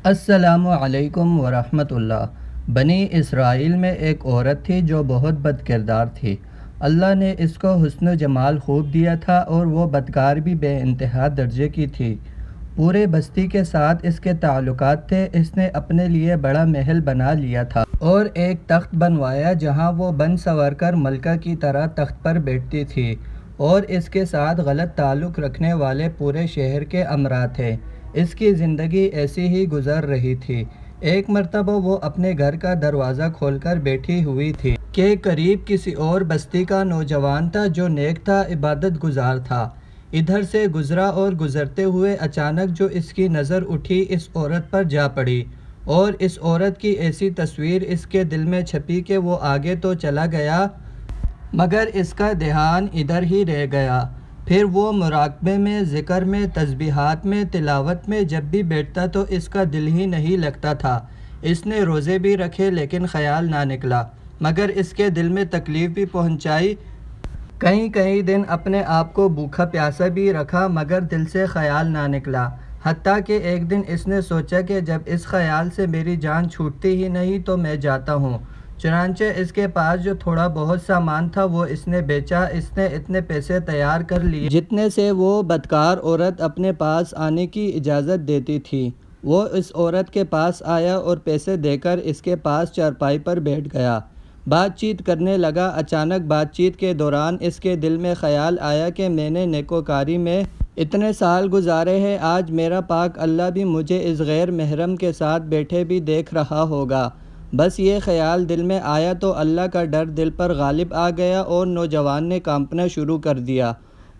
السلام علیکم ورحمۃ اللہ۔ بنی اسرائیل میں ایک عورت تھی جو بہت بد کردار تھی۔ اللہ نے اس کو حسن و جمال خوب دیا تھا اور وہ بدکار بھی بے انتہا درجے کی تھی۔ پورے بستی کے ساتھ اس کے تعلقات تھے۔ اس نے اپنے لیے بڑا محل بنا لیا تھا اور ایک تخت بنوایا جہاں وہ بن سنور کر ملکہ کی طرح تخت پر بیٹھتی تھی، اور اس کے ساتھ غلط تعلق رکھنے والے پورے شہر کے امراء تھے۔ اس کی زندگی ایسی ہی گزر رہی تھی۔ ایک مرتبہ وہ اپنے گھر کا دروازہ کھول کر بیٹھی ہوئی تھی کہ قریب کسی اور بستی کا نوجوان تھا جو نیک تھا، عبادت گزار تھا، ادھر سے گزرا اور گزرتے ہوئے اچانک جو اس کی نظر اٹھی اس عورت پر جا پڑی، اور اس عورت کی ایسی تصویر اس کے دل میں چھپی کہ وہ آگے تو چلا گیا مگر اس کا دھیان ادھر ہی رہ گیا۔ پھر وہ مراقبے میں، ذکر میں، تسبیحات میں، تلاوت میں جب بھی بیٹھتا تو اس کا دل ہی نہیں لگتا تھا۔ اس نے روزے بھی رکھے لیکن خیال نہ نکلا، مگر اس کے دل میں تکلیف بھی پہنچائی۔ کئی دن اپنے آپ کو بھوکا پیاسا بھی رکھا مگر دل سے خیال نہ نکلا، حتیٰ کہ ایک دن اس نے سوچا کہ جب اس خیال سے میری جان چھوٹتی ہی نہیں تو میں جاتا ہوں۔ چنانچہ اس کے پاس جو تھوڑا بہت سامان تھا وہ اس نے بیچا۔ اس نے اتنے پیسے تیار کر لیے جتنے سے وہ بدکار عورت اپنے پاس آنے کی اجازت دیتی تھی۔ وہ اس عورت کے پاس آیا اور پیسے دے کر اس کے پاس چارپائی پر بیٹھ گیا۔ بات چیت کرنے لگا۔ اچانک بات چیت کے دوران اس کے دل میں خیال آیا کہ میں نے نیکوکاری میں اتنے سال گزارے ہیں، آج میرا پاک اللہ بھی مجھے اس غیر محرم کے ساتھ بیٹھے بھی دیکھ رہا ہوگا۔ بس یہ خیال دل میں آیا تو اللہ کا ڈر دل پر غالب آ گیا اور نوجوان نے کانپنا شروع کر دیا۔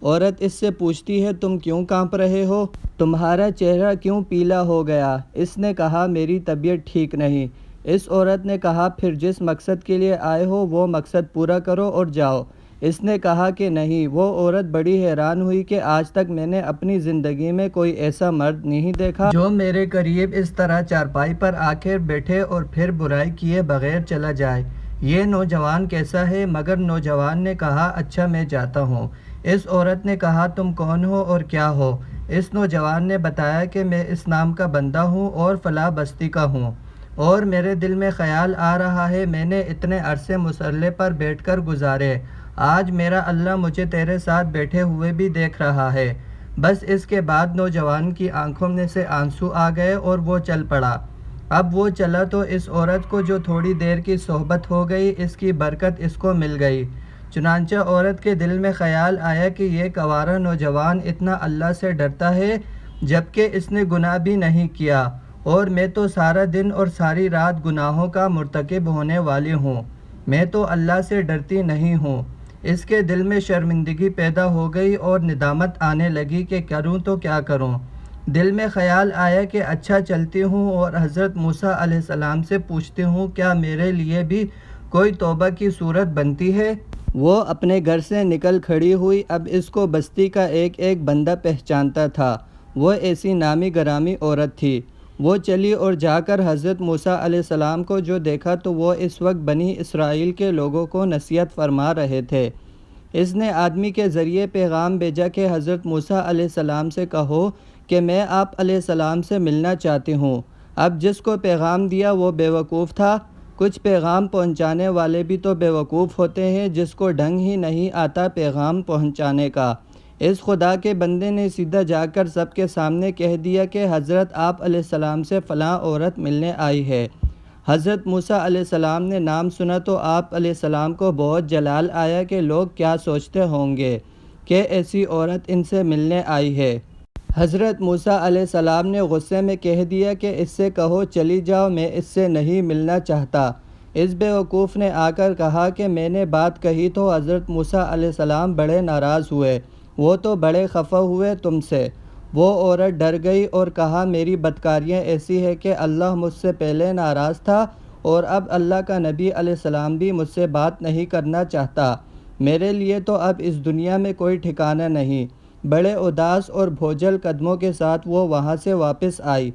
عورت اس سے پوچھتی ہے، تم کیوں کانپ رہے ہو؟ تمہارا چہرہ کیوں پیلا ہو گیا؟ اس نے کہا، میری طبیعت ٹھیک نہیں۔ اس عورت نے کہا، پھر جس مقصد کے لیے آئے ہو وہ مقصد پورا کرو اور جاؤ۔ اس نے کہا کہ نہیں۔ وہ عورت بڑی حیران ہوئی کہ آج تک میں نے اپنی زندگی میں کوئی ایسا مرد نہیں دیکھا جو میرے قریب اس طرح چارپائی پر آ کر بیٹھے اور پھر برائی کیے بغیر چلا جائے۔ یہ نوجوان کیسا ہے؟ مگر نوجوان نے کہا، اچھا میں جاتا ہوں۔ اس عورت نے کہا، تم کون ہو اور کیا ہو؟ اس نوجوان نے بتایا کہ میں اس نام کا بندہ ہوں اور فلاں بستی کا ہوں، اور میرے دل میں خیال آ رہا ہے میں نے اتنے عرصے مسلح پر بیٹھ کر گزارے، آج میرا اللہ مجھے تیرے ساتھ بیٹھے ہوئے بھی دیکھ رہا ہے۔ بس اس کے بعد نوجوان کی آنکھوں میں سے آنسو آ گئے اور وہ چل پڑا۔ اب وہ چلا تو اس عورت کو جو تھوڑی دیر کی صحبت ہو گئی اس کی برکت اس کو مل گئی۔ چنانچہ عورت کے دل میں خیال آیا کہ یہ کنوارا نوجوان اتنا اللہ سے ڈرتا ہے جبکہ اس نے گناہ بھی نہیں کیا، اور میں تو سارا دن اور ساری رات گناہوں کا مرتکب ہونے والی ہوں، میں تو اللہ سے ڈرتی نہیں ہوں۔ اس کے دل میں شرمندگی پیدا ہو گئی اور ندامت آنے لگی کہ کروں تو کیا کروں۔ دل میں خیال آیا کہ اچھا چلتی ہوں اور حضرت موسیٰ علیہ السلام سے پوچھتی ہوں کیا میرے لیے بھی کوئی توبہ کی صورت بنتی ہے۔ وہ اپنے گھر سے نکل کھڑی ہوئی۔ اب اس کو بستی کا ایک ایک بندہ پہچانتا تھا، وہ ایسی نامی گرامی عورت تھی۔ وہ چلی اور جا کر حضرت موسیٰ علیہ السلام کو جو دیکھا تو وہ اس وقت بنی اسرائیل کے لوگوں کو نصیحت فرما رہے تھے۔ اس نے آدمی کے ذریعے پیغام بھیجا کہ حضرت موسیٰ علیہ السلام سے کہو کہ میں آپ علیہ السلام سے ملنا چاہتی ہوں۔ اب جس کو پیغام دیا وہ بیوقوف تھا۔ کچھ پیغام پہنچانے والے بھی تو بیوقوف ہوتے ہیں جس کو ڈھنگ ہی نہیں آتا پیغام پہنچانے کا۔ اس خدا کے بندے نے سیدھا جا کر سب کے سامنے کہہ دیا کہ حضرت آپ علیہ السلام سے فلاں عورت ملنے آئی ہے۔ حضرت موسیٰ علیہ السلام نے نام سنا تو آپ علیہ السلام کو بہت جلال آیا کہ لوگ کیا سوچتے ہوں گے کہ ایسی عورت ان سے ملنے آئی ہے۔ حضرت موسیٰ علیہ السلام نے غصے میں کہہ دیا کہ اس سے کہو چلی جاؤ، میں اس سے نہیں ملنا چاہتا۔ اس بیوقوف نے آ کر کہا کہ میں نے بات کہی تو حضرت موسیٰ علیہ السلام بڑے ناراض ہوئے، وہ تو بڑے خفا ہوئے تم سے۔ وہ عورت ڈر گئی اور کہا، میری بدکاریاں ایسی ہے کہ اللہ مجھ سے پہلے ناراض تھا اور اب اللہ کا نبی علیہ السلام بھی مجھ سے بات نہیں کرنا چاہتا، میرے لیے تو اب اس دنیا میں کوئی ٹھکانہ نہیں۔ بڑے اداس اور بھوجل قدموں کے ساتھ وہ وہاں سے واپس آئی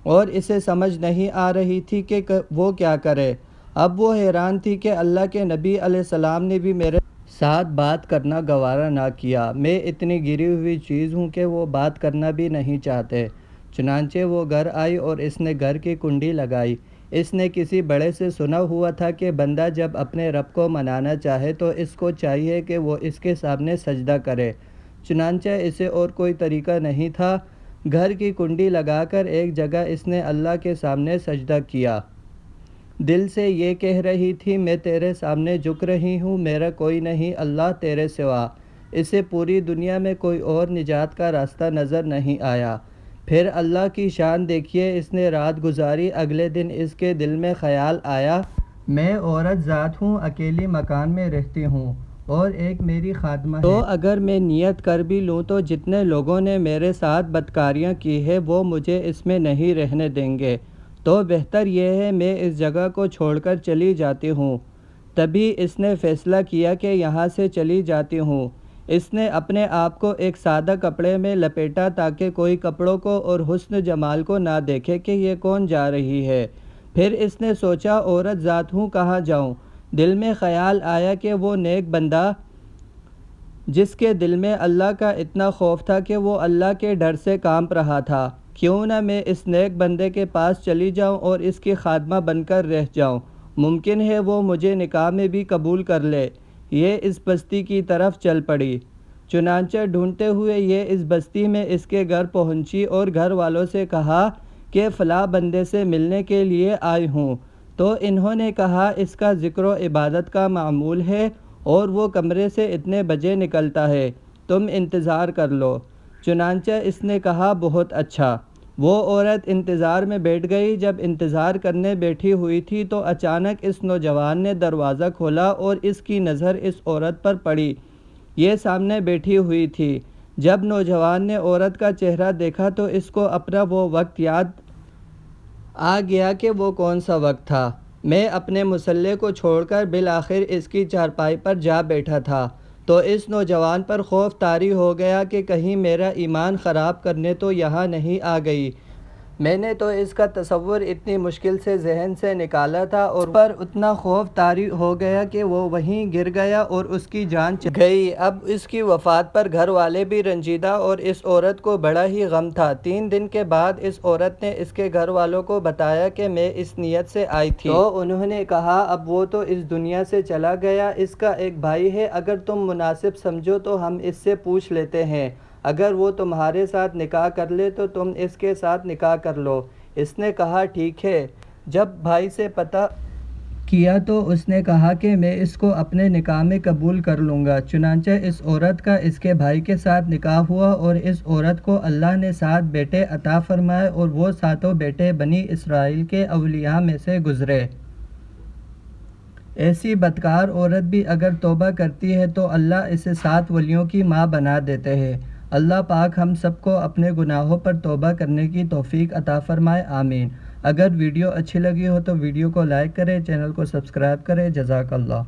اور اسے سمجھ نہیں آ رہی تھی کہ وہ کیا کرے۔ اب وہ حیران تھی کہ اللہ کے نبی علیہ السلام نے بھی میرے ساتھ بات کرنا گوارا نہ کیا، میں اتنی گری ہوئی چیز ہوں کہ وہ بات کرنا بھی نہیں چاہتے۔ چنانچہ وہ گھر آئی اور اس نے گھر کی کنڈی لگائی۔ اس نے کسی بڑے سے سنا ہوا تھا کہ بندہ جب اپنے رب کو منانا چاہے تو اس کو چاہیے کہ وہ اس کے سامنے سجدہ کرے۔ چنانچہ اسے اور کوئی طریقہ نہیں تھا، گھر کی کنڈی لگا کر ایک جگہ اس نے اللہ کے سامنے سجدہ کیا۔ دل سے یہ کہہ رہی تھی، میں تیرے سامنے جھک رہی ہوں، میرا کوئی نہیں اللہ تیرے سوا۔ اسے پوری دنیا میں کوئی اور نجات کا راستہ نظر نہیں آیا۔ پھر اللہ کی شان دیکھیے، اس نے رات گزاری، اگلے دن اس کے دل میں خیال آیا، میں عورت ذات ہوں، اکیلی مکان میں رہتی ہوں اور ایک میری خادمہ ہے، تو اگر میں نیت کر بھی لوں تو جتنے لوگوں نے میرے ساتھ بدکاریاں کی ہے وہ مجھے اس میں نہیں رہنے دیں گے، تو بہتر یہ ہے میں اس جگہ کو چھوڑ کر چلی جاتی ہوں۔ تبھی اس نے فیصلہ کیا کہ یہاں سے چلی جاتی ہوں۔ اس نے اپنے آپ کو ایک سادہ کپڑے میں لپیٹا تاکہ کوئی کپڑوں کو اور حسن جمال کو نہ دیکھے کہ یہ کون جا رہی ہے۔ پھر اس نے سوچا عورت ذات ہوں، کہاں جاؤں؟ دل میں خیال آیا کہ وہ نیک بندہ جس کے دل میں اللہ کا اتنا خوف تھا کہ وہ اللہ کے ڈر سے کانپ رہا تھا، کیوں نہ میں اس نیک بندے کے پاس چلی جاؤں اور اس کی خادمہ بن کر رہ جاؤں، ممکن ہے وہ مجھے نکاح میں بھی قبول کر لے۔ یہ اس بستی کی طرف چل پڑی۔ چنانچہ ڈھونڈتے ہوئے یہ اس بستی میں اس کے گھر پہنچی اور گھر والوں سے کہا کہ فلاں بندے سے ملنے کے لیے آئی ہوں، تو انہوں نے کہا اس کا ذکر و عبادت کا معمول ہے اور وہ کمرے سے اتنے بجے نکلتا ہے، تم انتظار کر لو۔ چنانچہ اس نے کہا بہت اچھا۔ وہ عورت انتظار میں بیٹھ گئی۔ جب انتظار کرنے بیٹھی ہوئی تھی تو اچانک اس نوجوان نے دروازہ کھولا اور اس کی نظر اس عورت پر پڑی۔ یہ سامنے بیٹھی ہوئی تھی۔ جب نوجوان نے عورت کا چہرہ دیکھا تو اس کو اپنا وہ وقت یاد آ گیا کہ وہ کون سا وقت تھا۔ میں اپنے مسلح کو چھوڑ کر بالآخر اس کی چارپائی پر جا بیٹھا تھا، تو اس نوجوان پر خوف طاری ہو گیا کہ کہیں میرا ایمان خراب کرنے تو یہاں نہیں آ گئی۔ میں نے تو اس کا تصور اتنی مشکل سے ذہن سے نکالا تھا اور پر اتنا خوف طاری ہو گیا کہ وہ وہیں گر گیا اور اس کی جان چلی گئی۔ اب اس کی وفات پر گھر والے بھی رنجیدہ اور اس عورت کو بڑا ہی غم تھا۔ 3 دن کے بعد اس عورت نے اس کے گھر والوں کو بتایا کہ میں اس نیت سے آئی تھی، تو انہوں نے کہا اب وہ تو اس دنیا سے چلا گیا، اس کا ایک بھائی ہے، اگر تم مناسب سمجھو تو ہم اس سے پوچھ لیتے ہیں، اگر وہ تمہارے ساتھ نکاح کر لے تو تم اس کے ساتھ نکاح کر لو۔ اس نے کہا ٹھیک ہے۔ جب بھائی سے پتہ کیا تو اس نے کہا کہ میں اس کو اپنے نکاح میں قبول کر لوں گا۔ چنانچہ اس عورت کا اس کے بھائی کے ساتھ نکاح ہوا اور اس عورت کو اللہ نے 7 بیٹے عطا فرمائے اور وہ 7 بیٹے بنی اسرائیل کے اولیاء میں سے گزرے۔ ایسی بدکار عورت بھی اگر توبہ کرتی ہے تو اللہ اسے 7 ولیوں کی ماں بنا دیتے ہیں۔ اللہ پاک ہم سب کو اپنے گناہوں پر توبہ کرنے کی توفیق عطا فرمائے، آمین۔ اگر ویڈیو اچھی لگی ہو تو ویڈیو کو لائک کریں، چینل کو سبسکرائب کریں۔ جزاک اللہ۔